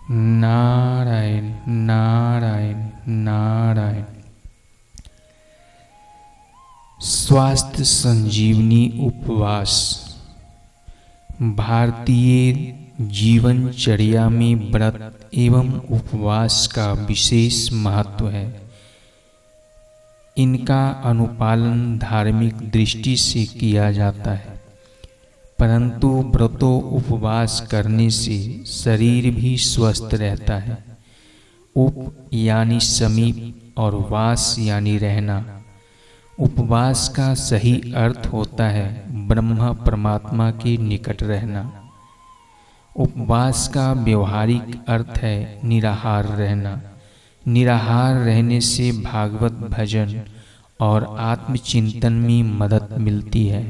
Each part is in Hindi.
नारायण नारायण नारायण। स्वास्थ्य संजीवनी उपवास भारतीय जीवनचर्या में व्रत एवं उपवास का विशेष महत्व है। इनका अनुपालन धार्मिक दृष्टि से किया जाता है, परंतु व्रतों उपवास करने से शरीर भी स्वस्थ रहता है। उप यानी समीप और वास यानी रहना। उपवास का सही अर्थ होता है ब्रह्मा परमात्मा के निकट रहना। उपवास का व्यवहारिक अर्थ है निराहार रहना। निराहार रहने से भागवत भजन और आत्मचिंतन में मदद मिलती है।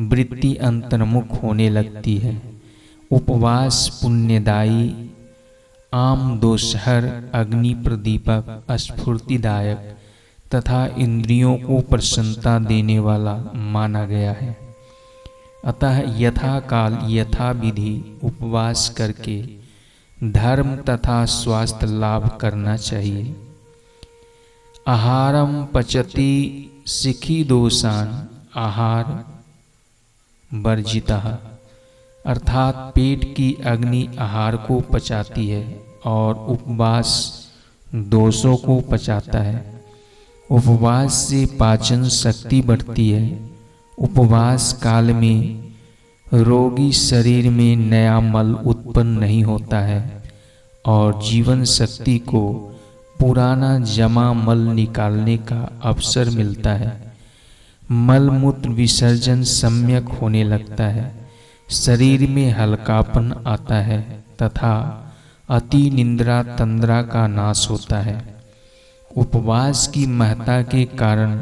वृत्ति अंतर्मुख होने लगती है। उपवास पुण्यदायी, आम दोषहर, अग्नि प्रदीपक, स्फूर्तिदायक तथा इंद्रियों को प्रसन्नता देने वाला माना गया है। अतः यथा काल यथा विधि उपवास करके धर्म तथा स्वास्थ्य लाभ करना चाहिए। आहारम पचति सिखी दोषान आहार वर्जिता, अर्थात पेट की अग्नि आहार को पचाती है और उपवास दोषों को पचाता है। उपवास से पाचन शक्ति बढ़ती है। उपवास काल में रोगी शरीर में नया मल उत्पन्न नहीं होता है और जीवन शक्ति को पुराना जमा मल निकालने का अवसर मिलता है। मल मूत्र विसर्जन सम्यक होने लगता है। शरीर में हल्कापन आता है तथा अति निद्रा तंद्रा का नाश होता है। उपवास की महत्ता के कारण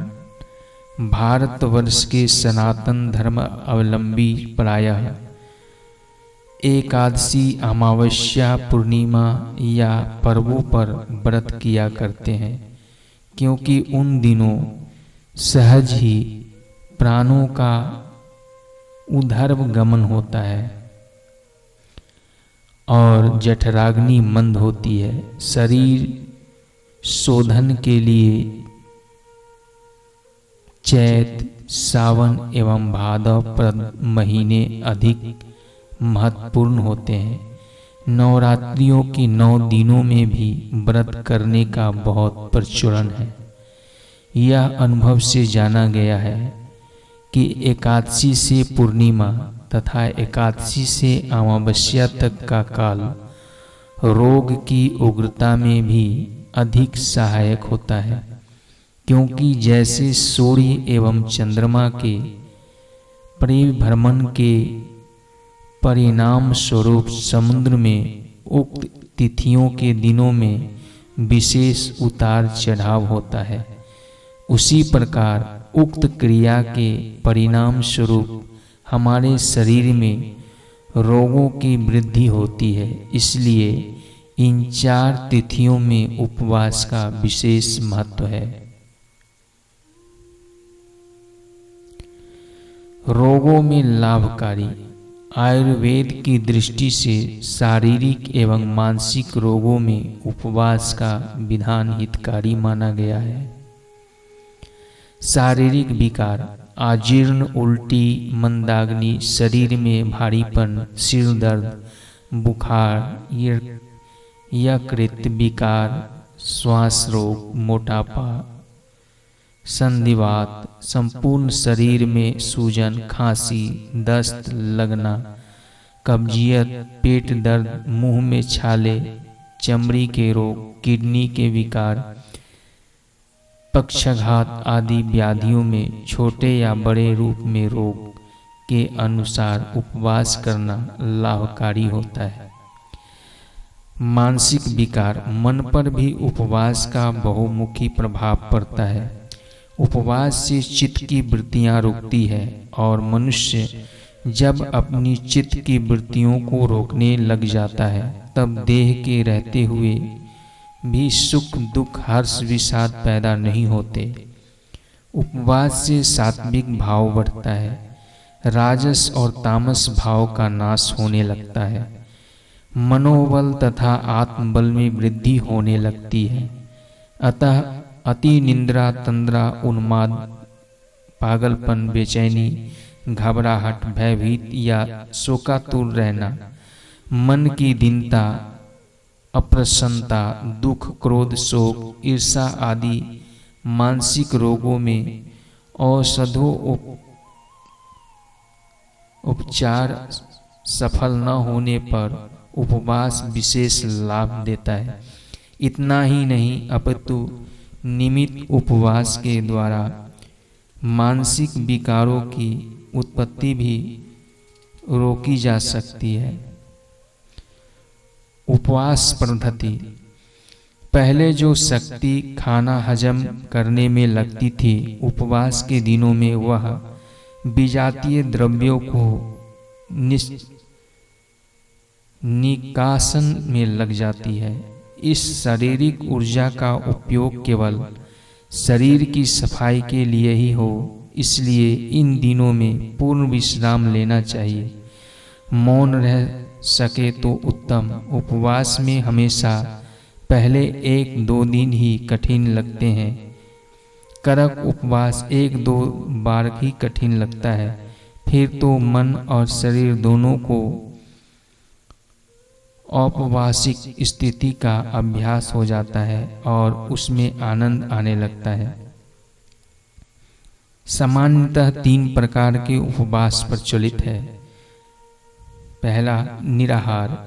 भारतवर्ष के सनातन धर्म अवलंबी प्रायः एकादशी, अमावस्या, पूर्णिमा या पर्वों पर व्रत किया करते हैं, क्योंकि उन दिनों सहज ही प्राणों का ऊर्ध्व गमन होता है और जठराग्नि मंद होती है। शरीर शोधन के लिए चैत, सावन एवं भाद्रपद महीने अधिक महत्वपूर्ण होते हैं। नवरात्रियों के 9 दिनों में भी व्रत करने का बहुत प्रचलन है। यह अनुभव से जाना गया है कि एकादशी से पूर्णिमा तथा एकादशी से अमावस्या तक का काल रोग की उग्रता में भी अधिक सहायक होता है, क्योंकि जैसे सूर्य एवं चंद्रमा के परिभ्रमण के परिणाम स्वरूप समुद्र में उक्त तिथियों के दिनों में विशेष उतार चढ़ाव होता है, उसी प्रकार उक्त क्रिया के परिणाम स्वरूप हमारे शरीर में रोगों की वृद्धि होती है। इसलिए इन 4 तिथियों में उपवास का विशेष महत्व है। रोगों में लाभकारी। आयुर्वेद की दृष्टि से शारीरिक एवं मानसिक रोगों में उपवास का विधान हितकारी माना गया है। शारीरिक विकार, अजीर्ण, उल्टी, मंदाग्नि, शरीर में भारीपन, सिर दर्द, बुखार, यकृत विकार, श्वास रोग, मोटापा, संधिवात, संपूर्ण शरीर में सूजन, खांसी, दस्त लगना, कब्जियत, पेट दर्द, मुंह में छाले, चमड़ी के रोग, किडनी के विकार, पक्षाघात आदि व्याधियों में छोटे या बड़े रूप में रोग के अनुसार उपवास करना लाभकारी होता है। मानसिक विकार, मन पर भी उपवास का बहुमुखी प्रभाव पड़ता है। उपवास से चित्त की वृत्तियां रुकती है और मनुष्य जब अपनी चित्त की वृत्तियों को रोकने लग जाता है, तब देह के रहते हुए भी सुख दुख हर्ष विषाद पैदा नहीं होते। उपवास से सात्विक भाव बढ़ता है। राजस और तामस भाव का नाश होने लगता है। मनोबल तथा आत्मबल में वृद्धि होने लगती है। अतः अति निद्रा, तंद्रा, उन्माद, पागलपन, बेचैनी, घबराहट, भयभीत या शोकातुर रहना, मन की दीनता, अप्रसन्नता, दुख, क्रोध, शोक, ईर्षा आदि मानसिक रोगों में औषधों उपचार सफल न होने पर उपवास विशेष लाभ देता है। इतना ही नहीं, अपितु नियमित उपवास के द्वारा मानसिक विकारों की उत्पत्ति भी रोकी जा सकती है। उपवास पद्धति। पहले जो शक्ति खाना हजम करने में लगती थी, उपवास के दिनों में वह विजातीय द्रव्यों को निकासन में लग जाती है। इस शारीरिक ऊर्जा का उपयोग केवल शरीर की सफाई के लिए ही हो, इसलिए इन दिनों में पूर्ण विश्राम लेना चाहिए। मौन रह सके तो उत्तम। उपवास में हमेशा पहले 1-2 दिन ही कठिन लगते हैं। कड़क उपवास 1-2 बार ही कठिन लगता है, फिर तो मन और शरीर दोनों को औपवासिक स्थिति का अभ्यास हो जाता है और उसमें आनंद आने लगता है। सामान्यतः 3 प्रकार के उपवास प्रचलित है। पहला निराहार,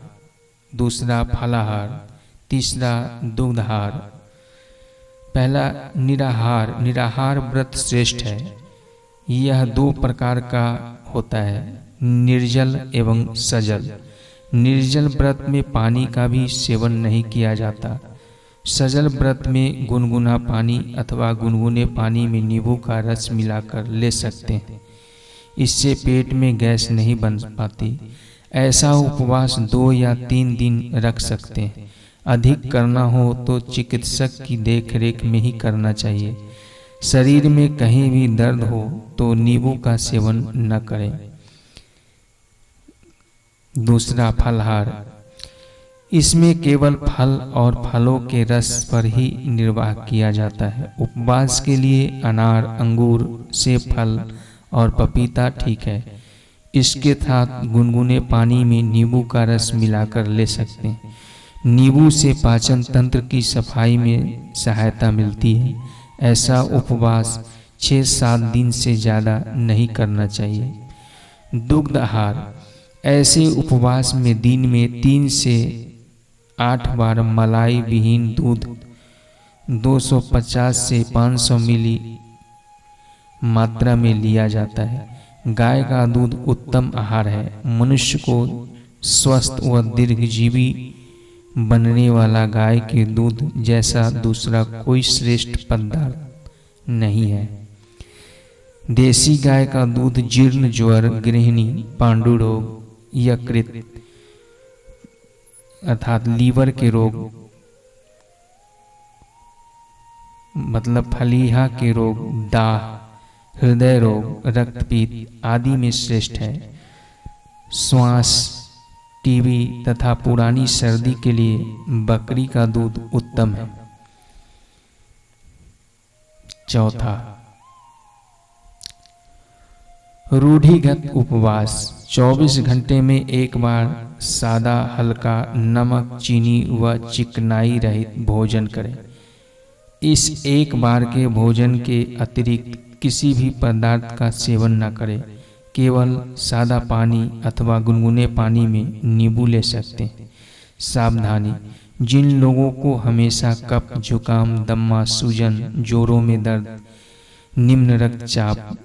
दूसरा फलाहार, तीसरा दुग्धाहार। पहला निराहार व्रत श्रेष्ठ है। यह 2 प्रकार का होता है, निर्जल एवं सजल। निर्जल व्रत में पानी का भी सेवन नहीं किया जाता। सजल व्रत में गुनगुना पानी अथवा गुनगुने पानी में नींबू का रस मिलाकर ले सकते हैं। इससे पेट में गैस नहीं बन पाती। ऐसा उपवास 2 या 3 दिन रख सकते हैं। अधिक करना हो तो चिकित्सक की देखरेख में ही करना चाहिए। शरीर में कहीं भी दर्द हो तो नींबू का सेवन न करें। दूसरा फलहार। इसमें केवल फल और फलों के रस पर ही निर्वाह किया जाता है। उपवास के लिए अनार, अंगूर, सेब फल और पपीता ठीक है। इसके साथ गुनगुने पानी में नींबू का रस मिलाकर ले सकते हैं। नींबू से पाचन तंत्र की सफाई में सहायता मिलती है। ऐसा उपवास 6-7 दिन से ज़्यादा नहीं करना चाहिए। दुग्ध आहार। ऐसे उपवास में दिन में 3 से 8 बार मलाई विहीन दूध 250 से 500 मिली मात्रा में लिया जाता है। गाय का दूध उत्तम आहार है। मनुष्य को स्वस्थ व दीर्घजीवी बनने वाला गाय के दूध जैसा दूसरा कोई श्रेष्ठ पदार्थ नहीं है। देसी गाय का दूध जीर्ण, ज्वर, गृहिणी, पांडु रोग, यकृत अर्थात लीवर के रोग मतलब फलीहा के रोग, दाह, हृदय रोग, रक्तपीत आदि में श्रेष्ठ है। श्वास, टीबी तथा पुरानी सर्दी के लिए बकरी का दूध उत्तम है। चौथा रूढ़िगत उपवास। 24 घंटे में एक बार सादा, हल्का, नमक, चीनी व चिकनाई रहित भोजन करें। इस एक बार के भोजन के अतिरिक्त किसी भी पदार्थ का सेवन न करें। केवल सादा पानी अथवा गुनगुने पानी में नींबू ले सकते हैं। सावधानी। जिन लोगों को हमेशा कफ, जुकाम, दम्मा, सूजन, जोड़ों में दर्द, निम्न रक्तचाप,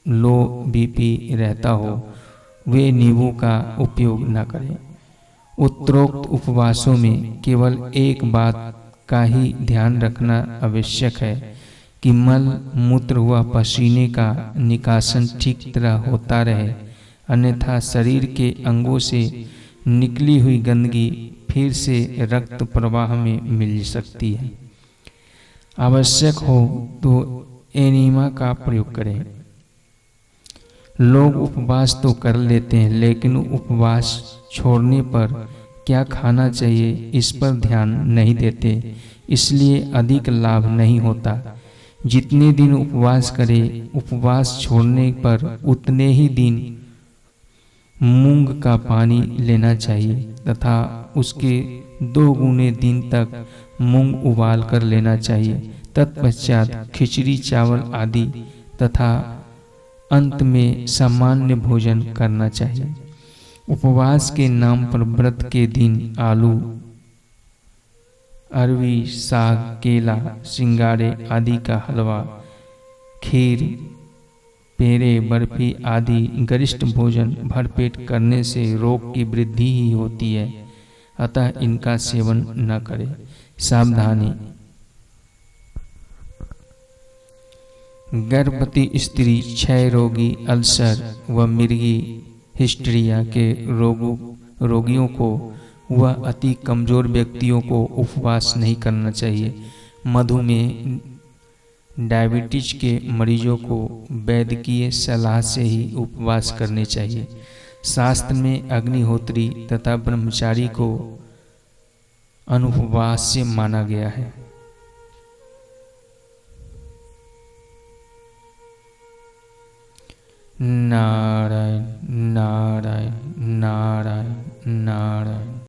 लो बीपी रहता हो, वे नींबू का उपयोग न करें। उत्तरोक्त उपवासों में केवल एक बात का ही ध्यान रखना आवश्यक है कि मल मूत्र व पसीने का निकासन ठीक तरह होता रहे, अन्यथा शरीर के अंगों से निकली हुई गंदगी फिर से रक्त प्रवाह में मिल सकती है। आवश्यक हो तो एनीमा का प्रयोग करें। लोग उपवास तो कर लेते हैं, लेकिन उपवास छोड़ने पर क्या खाना चाहिए इस पर ध्यान नहीं देते, इसलिए अधिक लाभ नहीं होता। जितने दिन उपवास करे, उपवास छोड़ने पर उतने ही दिन मूंग का पानी लेना चाहिए तथा उसके 2 गुने दिन तक मूंग उबाल कर लेना चाहिए। तत्पश्चात खिचड़ी चावल आदि तथा अंत में सामान्य भोजन करना चाहिए। उपवास के नाम पर व्रत के दिन आलू, अरवी, साग, केला, सिंगाड़े आदि का हलवा, खीर, पेड़े, बर्फी आदि गरिष्ठ भोजन भरपेट करने से रोग की वृद्धि ही होती है, अतः इनका सेवन न करें। सावधानी, गर्भवती स्त्री, क्षय रोगी, अल्सर व मिर्गी हिस्ट्रिया के रोगियों को व अति कमजोर व्यक्तियों को उपवास नहीं करना चाहिए। मधुमेह, डायबिटीज के मरीजों को वैद्यकीय सलाह से ही उपवास करने चाहिए। शास्त्र में अग्निहोत्री तथा ब्रह्मचारी को अनुपवास से माना गया है। नारायण नारायण नारायण नारायण।